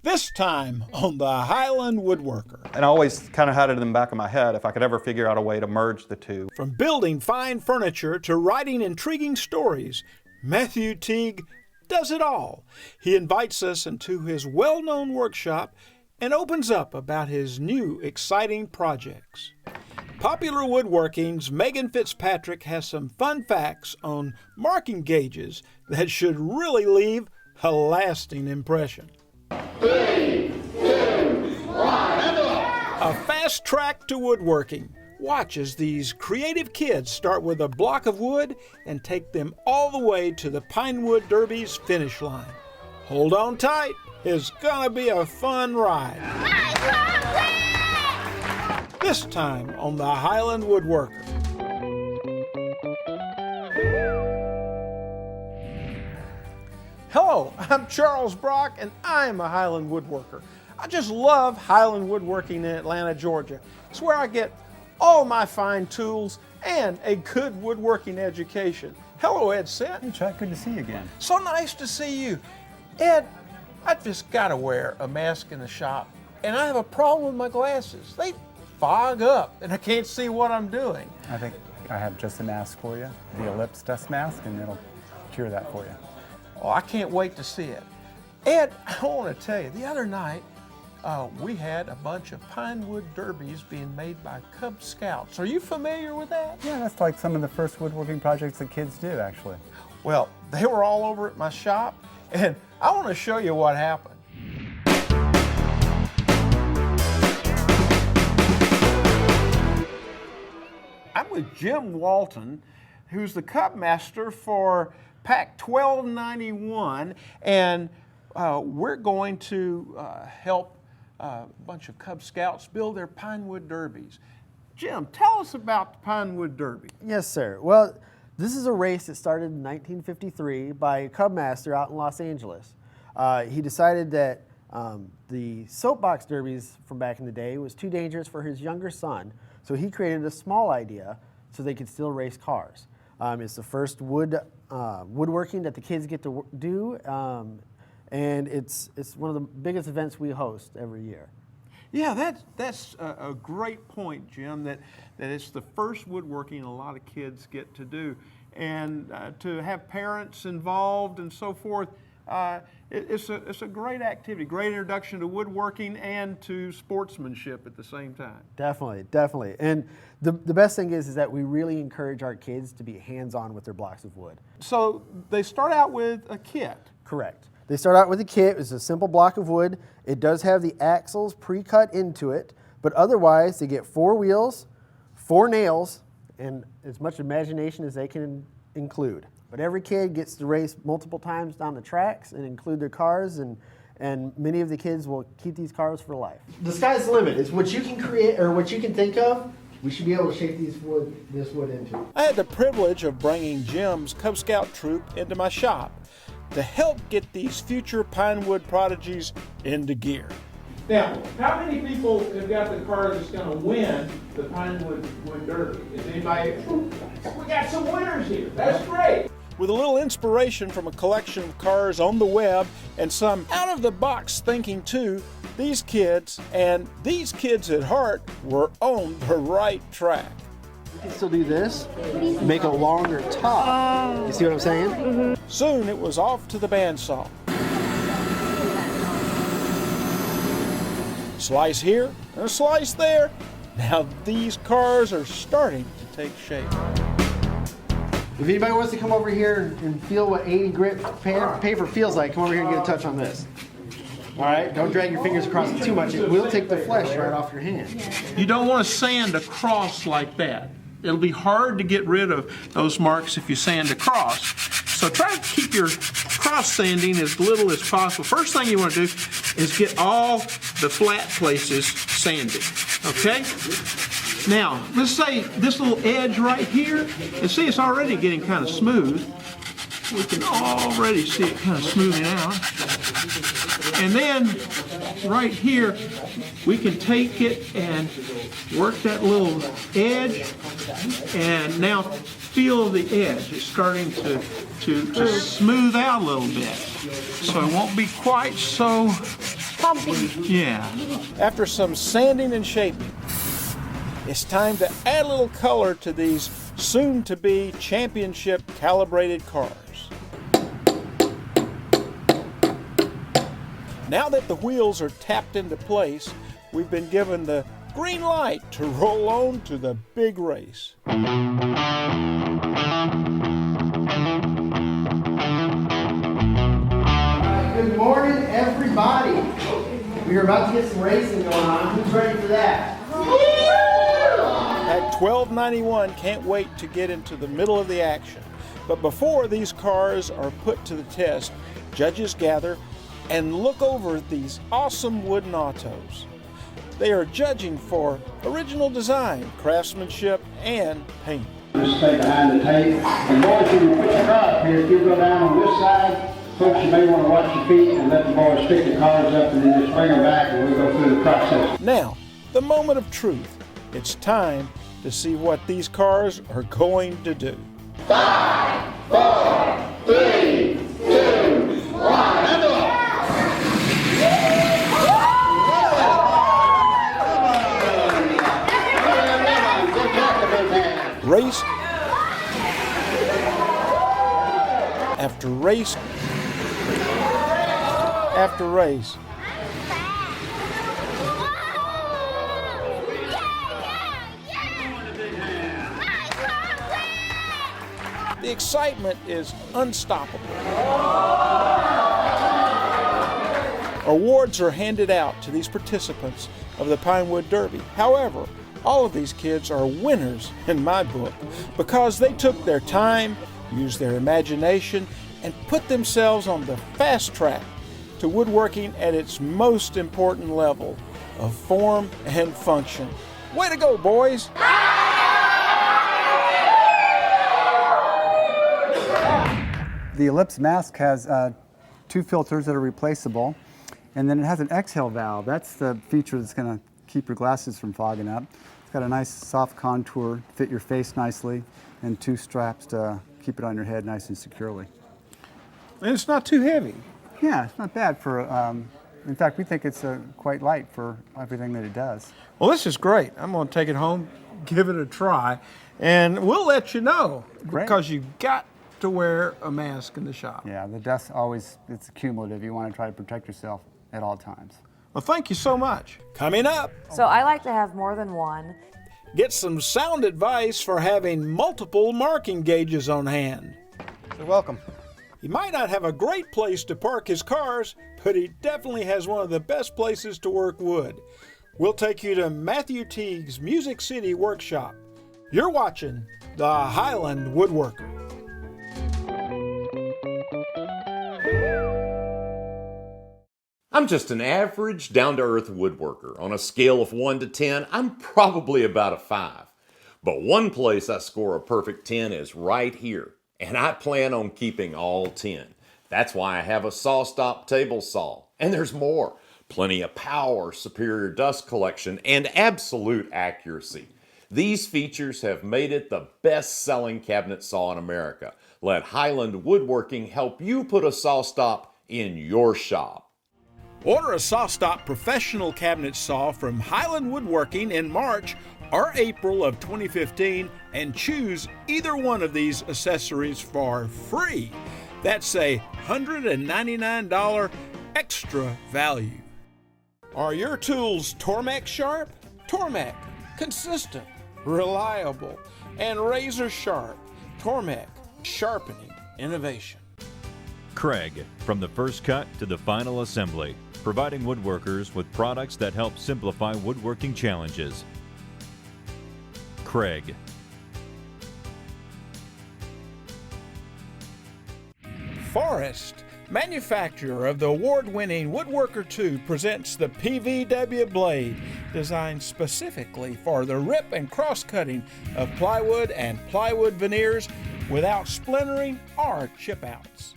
This time on the Highland Woodworker. And I always kind of had it in the back of my head if I could ever figure out a way to merge the two. From building fine furniture to writing intriguing stories, Matthew Teague does it all. He invites us into his well-known workshop and opens up about his new exciting projects. Popular Woodworking's Megan Fitzpatrick has some fun facts on marking gauges that should really leave a lasting impression. 3, 2, 1. A fast track to woodworking. Watch as these creative kids start with a block of wood and take them all the way to the Pinewood Derby's finish line. Hold on tight. It's gonna be a fun ride. This time on the Highland Woodworker. Hello, I'm Charles Brock, and I'm a Highland Woodworker. I just love Highland Woodworking in Atlanta, Georgia. It's where I get all my fine tools and a good woodworking education. Hello, Ed Sent. Hey, Chuck, good to see you again. So nice to see you. Ed, I've just got to wear a mask in the shop, and I have a problem with my glasses. They fog up, and I can't see what I'm doing. I think I have just a mask for you, the Elipse Dust Mask, and it'll cure that for you. Oh, I can't wait to see it. Ed, I want to tell you, the other night, we had a bunch of Pinewood Derbies being made by Cub Scouts. Are you familiar with that? Yeah, that's like some of the first woodworking projects that kids do, actually. Well, they were all over at my shop, and I want to show you what happened. I'm with Jim Walton, who's the Cub Master for Pack 1291, and we're going to help a bunch of Cub Scouts build their Pinewood Derbies. Jim, tell us about the Pinewood Derby. Yes, sir. Well, this is a race that started in 1953 by a Cub Master out in Los Angeles. He decided that the soapbox derbies from back in the day was too dangerous for his younger son, so he created a small idea so they could still race cars. It's the first woodworking that the kids get to do, and it's one of the biggest events we host every year. Yeah, that's a great point, Jim, that it's the first woodworking a lot of kids get to do. And to have parents involved and so forth, it's a great activity, great introduction to woodworking and to sportsmanship at the same time. Definitely, definitely. And the best thing is that we really encourage our kids to be hands-on with their blocks of wood. So they start out with a kit. Correct. They start out with a kit. It's a simple block of wood. It does have the axles pre-cut into it, but otherwise they get 4 wheels, 4 nails, and as much imagination as they can include. But every kid gets to race multiple times down the tracks and include their cars, and many of the kids will keep these cars for life. The sky's the limit. It's what you can create or what you can think of. We should be able to shape this wood into. I had the privilege of bringing Jim's Cub Scout troop into my shop to help get these future Pinewood prodigies into gear. Now, how many people have got the car that's going to win the Pinewood Derby? Is anybody? We got some winners here. That's great. With a little inspiration from a collection of cars on the web and some out-of-the-box thinking too, these kids, and these kids at heart, were on the right track. You can still do this, make a longer top. You see what I'm saying? Mm-hmm. Soon it was off to the bandsaw. Slice here and a slice there. Now these cars are starting to take shape. If anybody wants to come over here and feel what 80 grit paper feels like, come over here and get a touch on this. All right, don't drag your fingers across it too much. It will take the flesh right off your hand. You don't want to sand across like that. It'll be hard to get rid of those marks if you sand across. So try to keep your cross sanding as little as possible. First thing you want to do is get all the flat places sanded, okay? Now, let's say this little edge right here, and see it's already getting kind of smooth. We can already see it kind of smoothing out. And then right here, we can take it and work that little edge, and now feel the edge. It's starting to smooth out a little bit. So it won't be quite so pumping. Yeah. After some sanding and shaping, it's time to add a little color to these soon-to-be championship calibrated cars. Now that the wheels are tapped into place, we've been given the green light to roll on to the big race. Good morning, everybody. We are about to get some racing going on. Who's ready for that? At 12:91, can't wait to get into the middle of the action. But before these cars are put to the test, judges gather and look over these awesome wooden autos. They are judging for original design, craftsmanship, and paint. Just stay behind the tape. And boys, when you put your car up here, if you go down on this side, folks, you may want to watch your feet and let the boys pick the cars up and then just bring them back and we'll go through the process. Now, the moment of truth. It's time to see what these cars are going to do. 5, 4, 3, 2, 1. Race after race after race. The excitement is unstoppable. Awards are handed out to these participants of the Pinewood Derby. However, all of these kids are winners in my book because they took their time, used their imagination, and put themselves on the fast track to woodworking at its most important level of form and function. Way to go, boys! The Elipse mask has 2 filters that are replaceable, and then it has an exhale valve. That's the feature that's going to keep your glasses from fogging up. It's got a nice soft contour, fit your face nicely, and 2 straps to keep it on your head nice and securely. And it's not too heavy. Yeah, it's not bad for, in fact, we think it's quite light for everything that it does. Well, this is great. I'm going to take it home, give it a try, and we'll let you know. Great. Because you've got to wear a mask in the shop. Yeah, the dust always, it's cumulative. You want to try to protect yourself at all times. Well, thank you so much. Coming up, So I like to have more than one. get some sound advice for having multiple marking gauges on hand. You're welcome. He might not have a great place to park his cars, but he definitely has one of the best places to work wood. We'll take you to Matthew Teague's Music City workshop. You're watching the Highland Woodworker. I'm just an average, down-to-earth woodworker. On a scale of 1 to 10, I'm probably about a 5. But one place I score a perfect 10 is right here, and I plan on keeping all 10. That's why I have a saw-stop table saw. And there's more. Plenty of power, superior dust collection, and absolute accuracy. These features have made it the best-selling cabinet saw in America. Let Highland Woodworking help you put a saw-stop in your shop. Order a SawStop professional cabinet saw from Highland Woodworking in March or April of 2015 and choose either one of these accessories for free. That's a $199 extra value. Are your tools TORMEK sharp? TORMEK, consistent, reliable, and razor sharp. TORMEK, sharpening innovation. Craig, from the first cut to the final assembly, providing woodworkers with products that help simplify woodworking challenges. Craig. Forrest, manufacturer of the award-winning Woodworker 2, presents the PVW blade, designed specifically for the rip and cross-cutting of plywood and plywood veneers without splintering or chip-outs.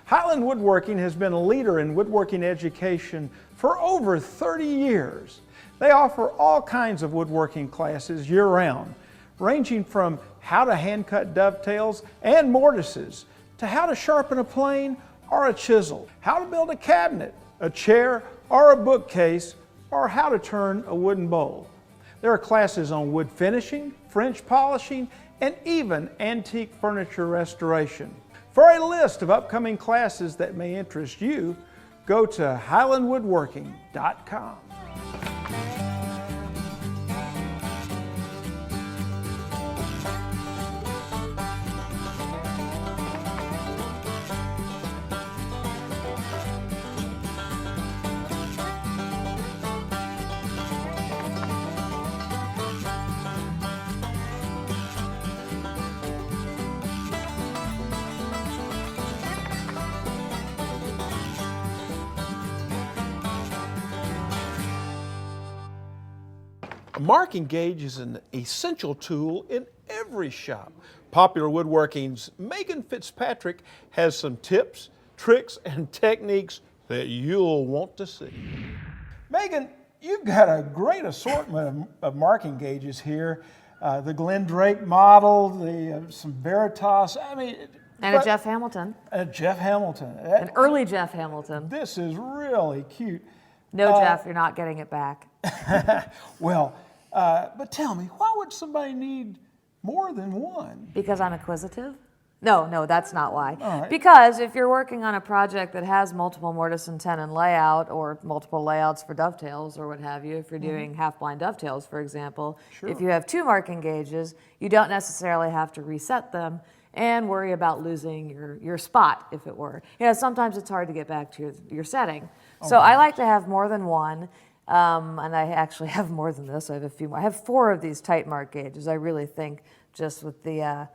Highland Woodworking has been a leader in woodworking education for over 30 years. They offer all kinds of woodworking classes year-round, ranging from how to hand-cut dovetails and mortises, to how to sharpen a plane or a chisel, how to build a cabinet, a chair, or a bookcase, or how to turn a wooden bowl. There are classes on wood finishing, French polishing, and even antique furniture restoration. For a list of upcoming classes that may interest you, go to highlandwoodworking.com. A marking gauge is an essential tool in every shop. Popular Woodworking's Megan Fitzpatrick has some tips, tricks, and techniques that you'll want to see. Megan, you've got a great assortment of marking gauges here. The Glenn Drake model, some Veritas, And a Jeff Hamilton. Jeff Hamilton. An early Jeff Hamilton. This is really cute. No, Jeff, you're not getting it back. Well, but tell me, why would somebody need more than one? Because I'm inquisitive? No, that's not why. All right. Because if you're working on a project that has multiple mortise and tenon layout, or multiple layouts for dovetails or what have you, if you're doing half-blind dovetails, for example, if you have 2 marking gauges, you don't necessarily have to reset them and worry about losing your spot, if it were. Sometimes it's hard to get back to your setting. So I like to have more than one. And I actually have more than this. I have a few more. I have 4 of these tight mark gauges. I really think just with the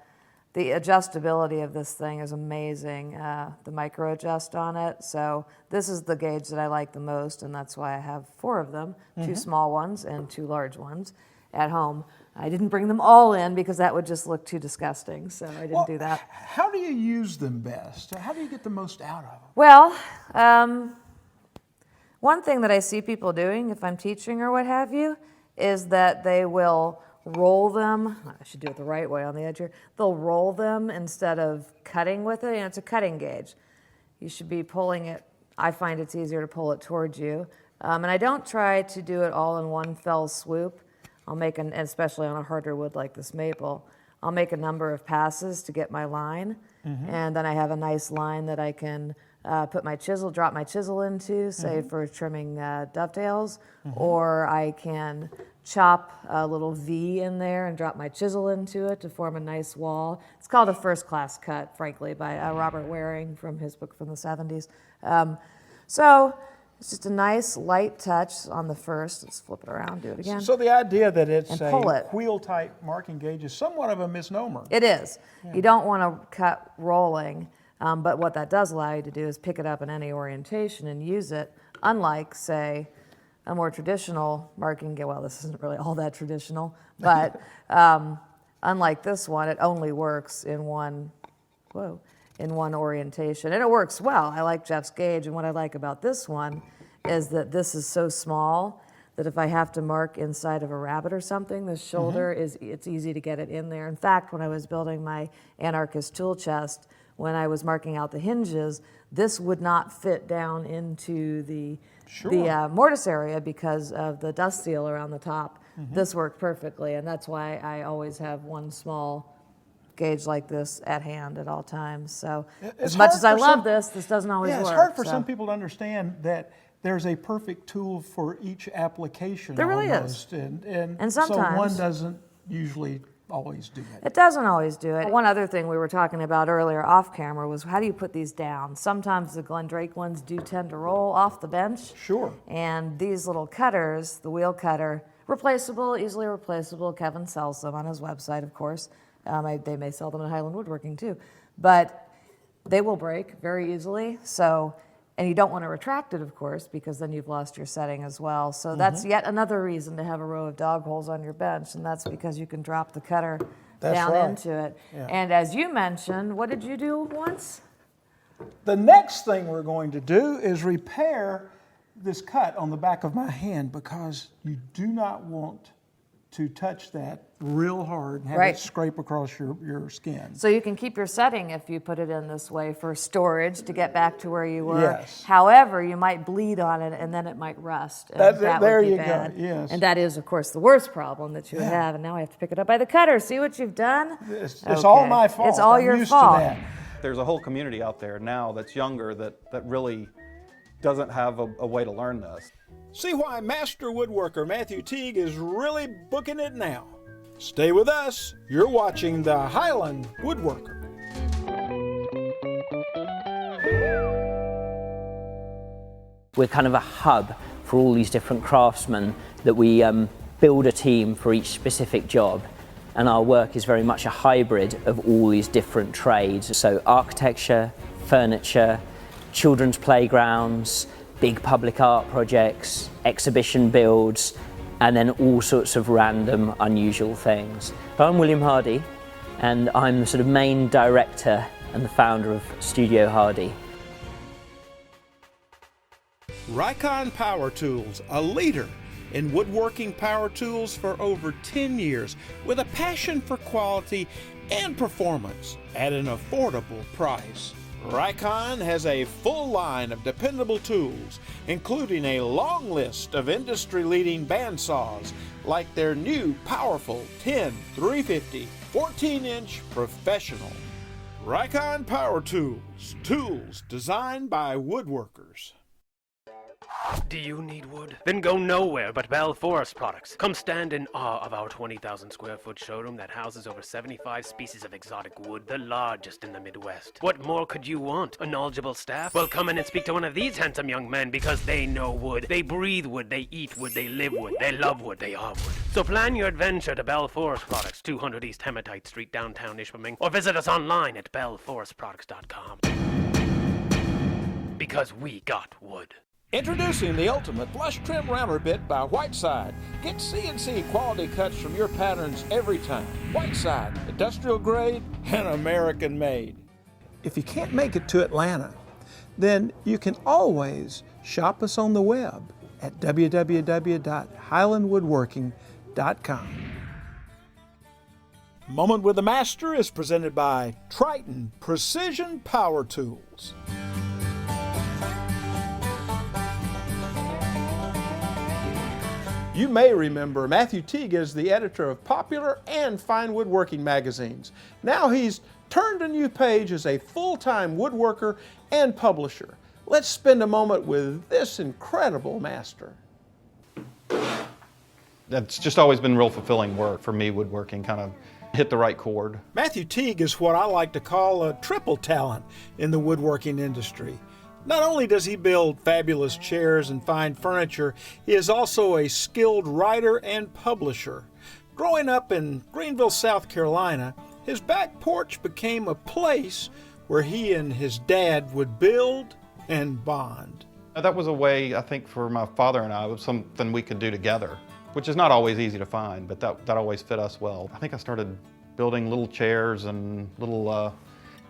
adjustability of this thing is amazing. The micro adjust on it. So this is the gauge that I like the most, and that's why I have 4 of them, 2 small ones and 2 large ones at home. I didn't bring them all in because that would just look too disgusting, so I didn't do that. How do you use them best? How do you get the most out of them? Well, one thing that I see people doing, if I'm teaching or what have you, is that they will roll them. I should do it the right way on the edge here. They'll roll them instead of cutting with it. It's a cutting gauge. You should be pulling it. I find it's easier to pull it towards you. And I don't try to do it all in one fell swoop. I'll make especially on a harder wood like this maple, I'll make a number of passes to get my line. And then I have a nice line that I can drop my chisel into, say for trimming dovetails, or I can chop a little V in there and drop my chisel into it to form a nice wall. It's called a first class cut, frankly, by Robert Waring from his book from the 70s. So it's just a nice light touch on the first. Let's flip it around, do it again. So the idea that it's And a pull it. wheel-type marking gauge is somewhat of a misnomer. It is. You don't want to cut rolling, but what that does allow you to do is pick it up in any orientation and use it, unlike, say, a more traditional marking gauge. Well, this isn't really all that traditional, but unlike this one, it only works in one orientation. And it works well. I like Jeff's gauge, and what I like about this one is that this is so small that if I have to mark inside of a rabbit or something, the shoulder it's easy to get it in there. In fact, when I was building my anarchist tool chest, when I was marking out the hinges, this would not fit down into the mortise area because of the dust seal around the top. This worked perfectly, and that's why I always have one small gauge like this at hand at all times. So as much as I love this doesn't always work. It's hard for some people to understand that there's a perfect tool for each application. There really almost. is. And sometimes so one doesn't usually always do it. It doesn't always do it. One other thing we were talking about earlier off camera was how do you put these down? Sometimes the Glen Drake ones do tend to roll off the bench. Sure. And these little cutters, the wheel cutter, replaceable, easily replaceable. Kevin sells them on his website, of course. They may sell them at Highland Woodworking too. But they will break very easily. So, and you don't want to retract it, of course, because then you've lost your setting as well. So that's yet another reason to have a row of dog holes on your bench, and that's because you can drop the cutter down into it. Yeah. And as you mentioned, what did you do once? The next thing we're going to do is repair this cut on the back of my hand, because you do not want to touch that real hard and have Right. it scrape across your skin. So you can keep your setting if you put it in this way for storage to get back to where you were. Yes. However, you might bleed on it and then it might rust. And That's it. that There would be you go. bad. Yes. And that is, of course, the worst problem that you would have. And now I have to pick it up by the cutter. See what you've done? It's all Okay. my fault. It's all I'm your used fault. to that. There's a whole community out there now that's younger that really doesn't have a way to learn this. See why Master Woodworker Matthew Teague is really booking it now. Stay with us. You're watching the Highland Woodworker. We're kind of a hub for all these different craftsmen that we build a team for each specific job. And our work is very much a hybrid of all these different trades. So architecture, furniture, children's playgrounds, big public art projects, exhibition builds, and then all sorts of random, unusual things. I'm William Hardy, and I'm the sort of main director and the founder of Studio Hardy. Rycon Power Tools, a leader in woodworking power tools for over 10 years with a passion for quality and performance at an affordable price. Rycon has a full line of dependable tools, including a long list of industry-leading bandsaws like their new powerful 10-350 14-inch Professional. Rycon Power Tools, tools designed by woodworkers. Do you need wood? Then go nowhere but Bell Forest Products. Come stand in awe of our 20,000 square foot showroom that houses over 75 species of exotic wood, the largest in the Midwest. What more could you want? A knowledgeable staff? Well, come in and speak to one of these handsome young men because they know wood. They breathe wood, they eat wood, they live wood, they love wood, they are wood. So plan your adventure to Bell Forest Products, 200 East Hematite Street, downtown Ishpeming, or visit us online at bellforestproducts.com. Because we got wood. Introducing the ultimate flush trim router bit by Whiteside. Get CNC quality cuts from your patterns every time. Whiteside, industrial grade and American made. If you can't make it to Atlanta, then you can always shop us on the web at www.highlandwoodworking.com. Moment with the Master is presented by Triton Precision Power Tools. You may remember Matthew Teague is the editor of popular and fine woodworking magazines. Now he's turned a new page as a full-time woodworker and publisher. Let's spend a moment with this incredible master. That's just always been real fulfilling work for me, woodworking, kind of hit the right chord. Matthew Teague is what I like to call a triple talent in the woodworking industry. Not only does he build fabulous chairs and fine furniture, he is also a skilled writer and publisher. Growing up in Greenville, South Carolina, his back porch became a place where he and his dad would build and bond. That was a way, I think, for my father and I, it was something we could do together, which is not always easy to find, but that always fit us well. I think I started building little chairs and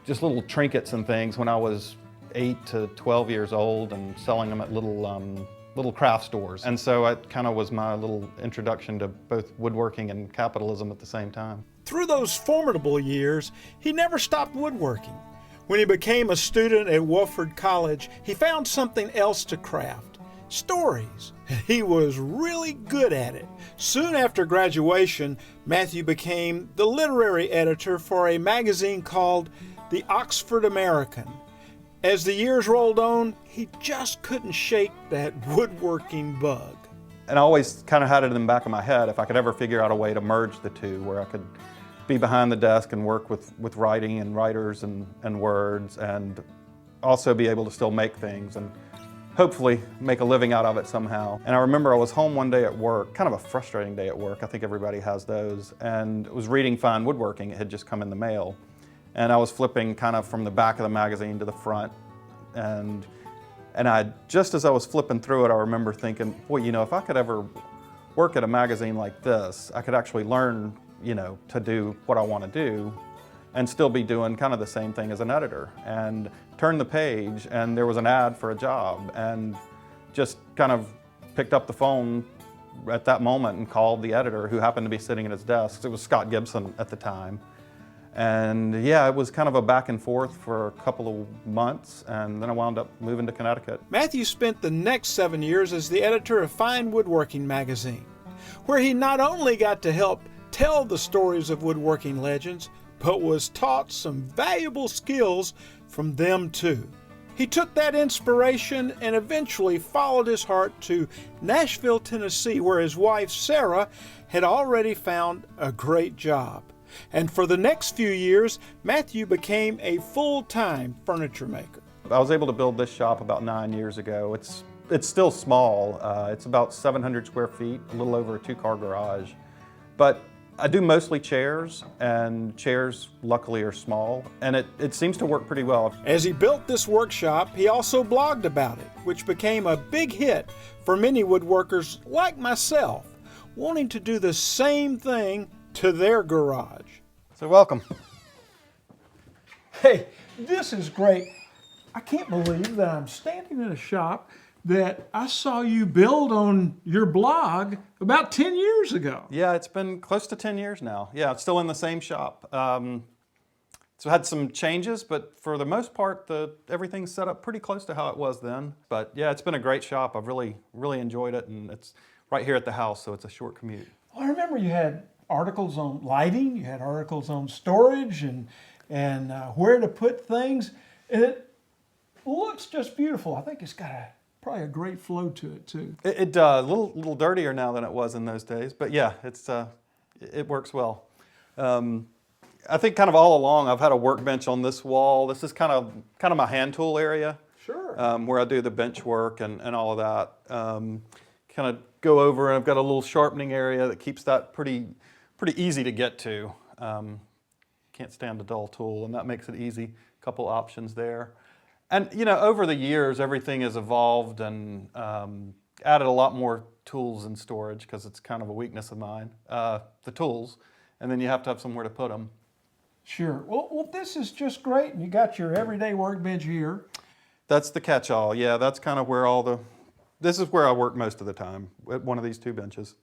just little trinkets and things when I was 8 to 12 years old and selling them at little craft stores. And so it kind of was my little introduction to both woodworking and capitalism at the same time. Through those formidable years, he never stopped woodworking. When he became a student at Wofford College, he found something else to craft, stories. He was really good at it. Soon after graduation, Matthew became the literary editor for a magazine called The Oxford American. As the years rolled on, he just couldn't shake that woodworking bug. And I always kind of had it in the back of my head if I could ever figure out a way to merge the two, where I could be behind the desk and work with writing and writers and words, and also be able to still make things and hopefully make a living out of it somehow. And I remember I was home one day at work, kind of a frustrating day at work, I think everybody has those, and was reading Fine Woodworking. It had just come in the mail. And I was flipping kind of from the back of the magazine to the front. And just as I was flipping through it, I remember thinking, boy, you know, if I could ever work at a magazine like this, I could actually learn, you know, to do what I want to do and still be doing kind of the same thing as an editor. And turn the page and there was an ad for a job, and just kind of picked up the phone at that moment and called the editor, who happened to be sitting at his desk. It was Scott Gibson at the time. And yeah, it was kind of a back and forth for a couple of months, and then I wound up moving to Connecticut. Matthew spent the next 7 years as the editor of Fine Woodworking magazine, where he not only got to help tell the stories of woodworking legends, but was taught some valuable skills from them too. He took that inspiration and eventually followed his heart to Nashville, Tennessee, where his wife Sarah had already found a great job. And for the next few years, Matthew became a full-time furniture maker. I was able to build this shop about 9 years ago. It's still small. It's about 700 square feet, a little over a 2-car garage. But I do mostly chairs, and chairs luckily are small, and it seems to work pretty well. As he built this workshop, he also blogged about it, which became a big hit for many woodworkers like myself, wanting to do the same thing to their garage. So welcome. Hey, this is great. I can't believe that I'm standing in a shop that I saw you build on your blog about 10 years ago. Yeah, it's been close to 10 years now. Yeah, it's still in the same shop. So had some changes, but for the most part, everything's set up pretty close to how it was then. But yeah, it's been a great shop. I've really enjoyed it, and it's right here at the house, so it's a short commute. Well, I remember you had articles on lighting, you had articles on storage and where to put things, and it looks just beautiful. I think it's got probably a great flow to it too. It does. A little dirtier now than it was in those days, but yeah, it works well. I think kind of all along I've had a workbench on this wall. This is kind of my hand tool area. Sure. Where I do the bench work and all of that. Kind of go over, and I've got a little sharpening area that keeps that pretty easy to get to. Can't stand a dull tool, and that makes it easy. Couple options there. And you know, over the years, everything has evolved and added a lot more tools in storage, because it's kind of a weakness of mine, the tools, and then you have to have somewhere to put them. Sure. Well, this is just great, and you got your everyday workbench here. That's the catch-all. Yeah, that's kind of where this is where I work most of the time, at one of these 2 benches.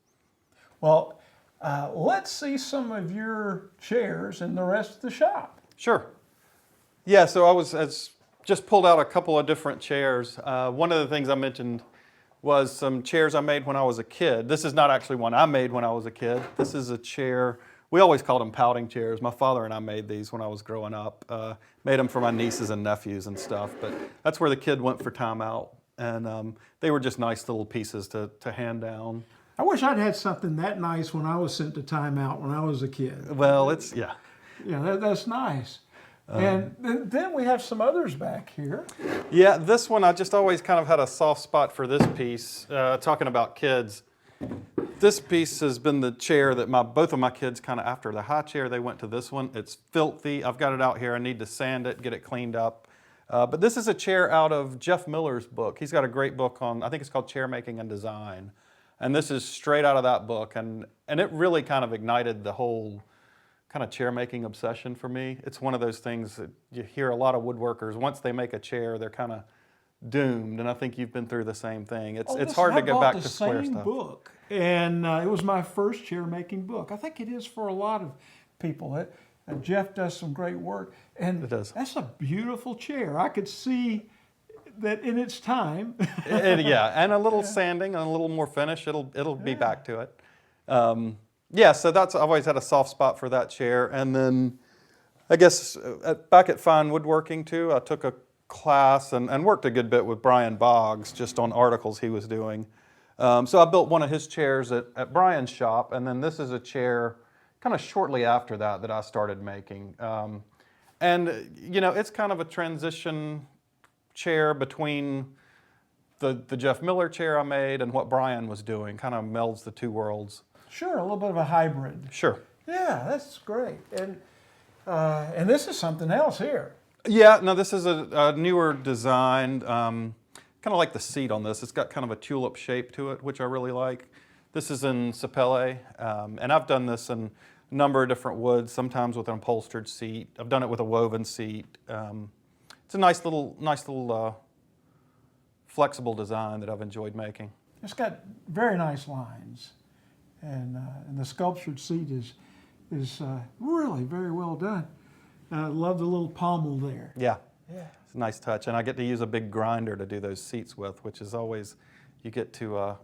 Well, let's see some of your chairs in the rest of the shop. Sure. Yeah, so I just pulled out a couple of different chairs. One of the things I mentioned was some chairs I made when I was a kid. This is not actually one I made when I was a kid. This is a chair, we always called them pouting chairs. My father and I made these when I was growing up. Made them for my nieces and nephews and stuff, but that's where the kid went for time out. And they were just nice little pieces to hand down. I wish I'd had something that nice when I was sent to timeout when I was a kid. Well, yeah. Yeah, that's nice. And then we have some others back here. Yeah, this one I just always kind of had a soft spot for this piece. Talking about kids, this piece has been the chair that both of my kids kind of, after the high chair, they went to this one. It's filthy. I've got it out here. I need to sand it, get it cleaned up. But this is a chair out of Jeff Miller's book. He's got a great book on, I think it's called Chair Making and Design. And this is straight out of that book. And it really kind of ignited the whole kind of chair making obsession for me. It's one of those things that you hear a lot of woodworkers, once they make a chair, they're kind of doomed. And I think you've been through the same thing. It's hard to get back to square stuff. Book, and it was my first chair making book. I think it is for a lot of people. Jeff does some great work, and it does. That's a beautiful chair. I could see that in its time. Yeah, and a little sanding and a little more finish, it'll be back to it. Yeah, so I've always had a soft spot for that chair. And then I guess back at Fine Woodworking too, I took a class and worked a good bit with Brian Boggs just on articles he was doing. So I built one of his chairs at Brian's shop, and then this is a chair kind of shortly after that I started making. And you know, it's kind of a transition chair between the Jeff Miller chair I made and what Brian was doing, kind of melds the two worlds. Sure, a little bit of a hybrid. Sure. Yeah, that's great. And this is something else here. Yeah, no, this is a newer design, kind of like the seat on this. It's got kind of a tulip shape to it, which I really like. This is in sapele, and I've done this in a number of different woods, sometimes with an upholstered seat. I've done it with a woven seat. It's a nice little flexible design that I've enjoyed making. It's got very nice lines, and the sculptured seat is really very well done. I love the little pommel there. Yeah, it's a nice touch, and I get to use a big grinder to do those seats with, which is always, you get to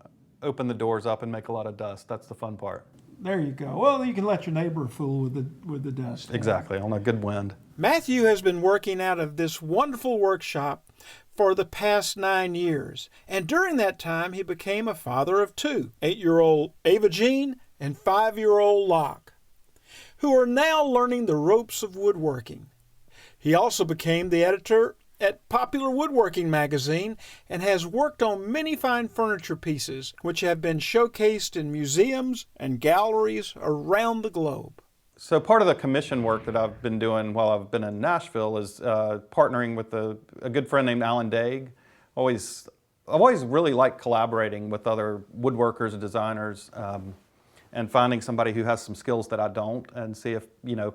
open the doors up and make a lot of dust. That's the fun part. There you go. Well, you can let your neighbor fool with the dust. Exactly, on a good wind. Matthew has been working out of this wonderful workshop for the past 9 years, and during that time he became a father of 2, 8-year-old Ava Jean and 5-year-old Locke, who are now learning the ropes of woodworking. He also became the editor at Popular Woodworking magazine and has worked on many fine furniture pieces which have been showcased in museums and galleries around the globe. So part of the commission work that I've been doing while I've been in Nashville is partnering with a good friend named Alan Daig. I've always really liked collaborating with other woodworkers and designers and finding somebody who has some skills that I don't, and see if,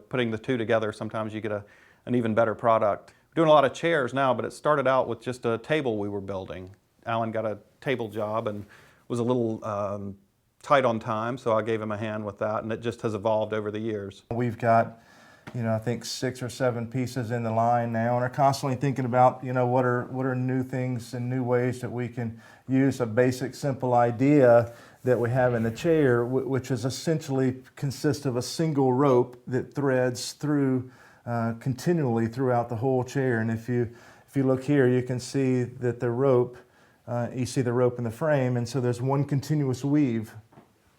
putting the two together, sometimes you get an even better product. We're doing a lot of chairs now, but it started out with just a table we were building. Alan got a table job and was a little tight on time, so I gave him a hand with that, and it just has evolved over the years. We've got, I think 6 or 7 pieces in the line now, and are constantly thinking about, what are new things and new ways that we can use a basic, simple idea that we have in the chair, which is essentially consists of a single rope that threads through continually throughout the whole chair. And if you look here, you can see that the rope, you see the rope in the frame, and so there's one continuous weave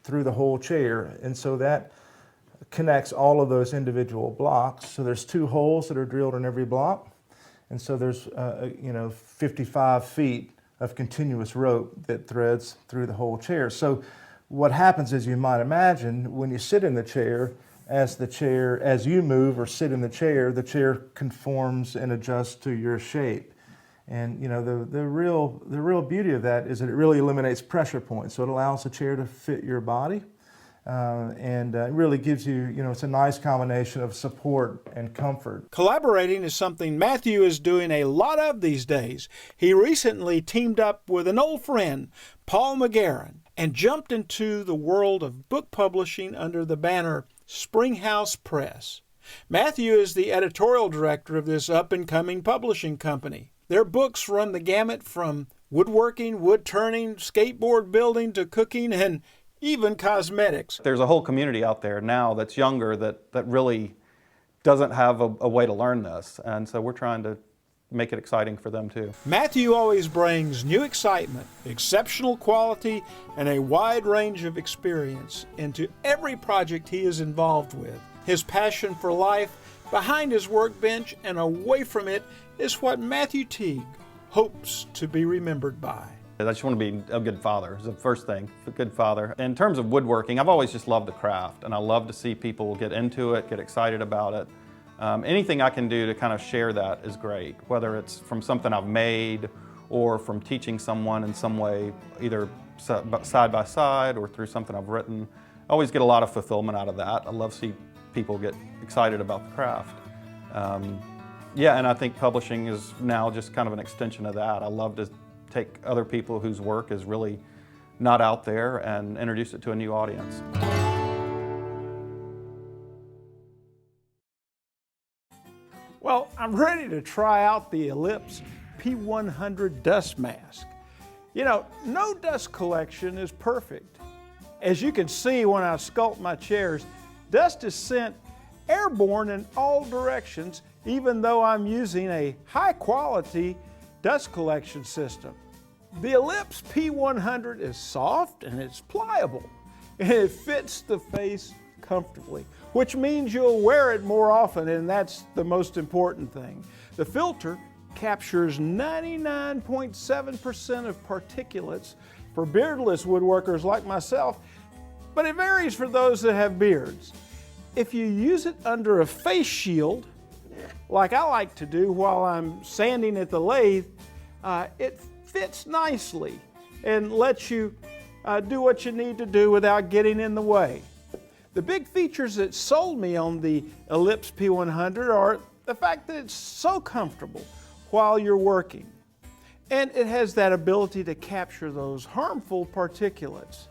through the whole chair, and so that connects all of those individual blocks. So there's 2 holes that are drilled in every block, and so there's 55 feet of continuous rope that threads through the whole chair. So what happens is, you might imagine, when you sit in the chair, as you move or sit in the chair conforms and adjusts to your shape. And the real beauty of that is that it really eliminates pressure points. So it allows the chair to fit your body, and it really gives you, it's a nice combination of support and comfort. Collaborating is something Matthew is doing a lot of these days. He recently teamed up with an old friend, Paul McGarren, and jumped into the world of book publishing under the banner Springhouse Press. Matthew is the editorial director of this up-and-coming publishing company. Their books run the gamut from woodworking, wood turning, skateboard building, to cooking, and even cosmetics. There's a whole community out there now that's younger that really doesn't have a way to learn this, and so we're trying to make it exciting for them too. Matthew always brings new excitement, exceptional quality, and a wide range of experience into every project he is involved with. His passion for life behind his workbench and away from it is what Matthew Teague hopes to be remembered by. I just want to be a good father, is the first thing, a good father. In terms of woodworking, I've always just loved the craft, and I love to see people get into it, get excited about it. Anything I can do to kind of share that is great, whether it's from something I've made or from teaching someone in some way, either side by side or through something I've written. I always get a lot of fulfillment out of that. I love to see people get excited about the craft. Yeah, and I think publishing is now just kind of an extension of that. I love to take other people whose work is really not out there and introduce it to a new audience. Well, I'm ready to try out the Elipse P100 Dust Mask. No dust collection is perfect. As you can see when I sculpt my chairs, dust is sent airborne in all directions, even though I'm using a high-quality dust collection system. The Elipse P100 is soft and it's pliable, and it fits the face comfortably, which means you'll wear it more often, and that's the most important thing. The filter captures 99.7% of particulates for beardless woodworkers like myself, but it varies for those that have beards. If you use it under a face shield, like I like to do while I'm sanding at the lathe, it fits nicely and lets you do what you need to do without getting in the way. The big features that sold me on the Elipse P100 are the fact that it's so comfortable while you're working. And it has that ability to capture those harmful particulates.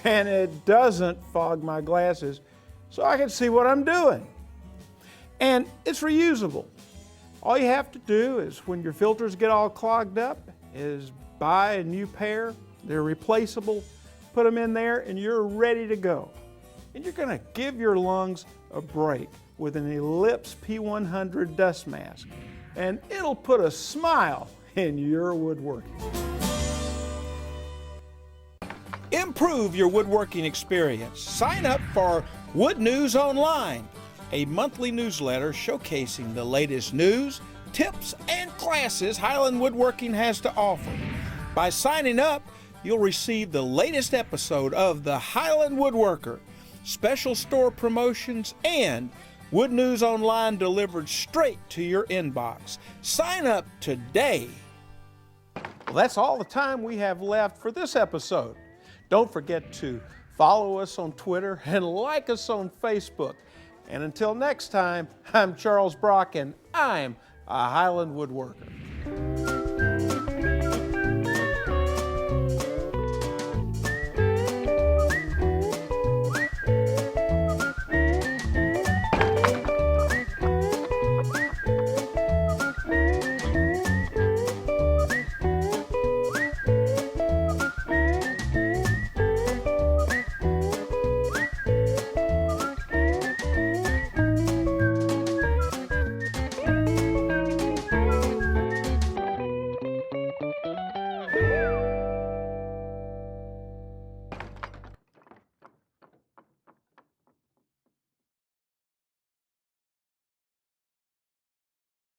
And it doesn't fog my glasses, so I can see what I'm doing. And it's reusable. All you have to do is, when your filters get all clogged up, is buy a new pair. They're replaceable. Put them in there and you're ready to go. And you're gonna give your lungs a break with an Elipse P100 dust mask. And it'll put a smile in your woodworking. Improve your woodworking experience. Sign up for Wood News Online, a monthly newsletter showcasing the latest news, tips, and classes Highland Woodworking has to offer. By signing up, you'll receive the latest episode of the Highland Woodworker, special store promotions, and Wood News Online delivered straight to your inbox. Sign up today. Well, that's all the time we have left for this episode. Don't forget to follow us on Twitter and like us on Facebook. And until next time, I'm Charles Brock and I'm a Highland Woodworker.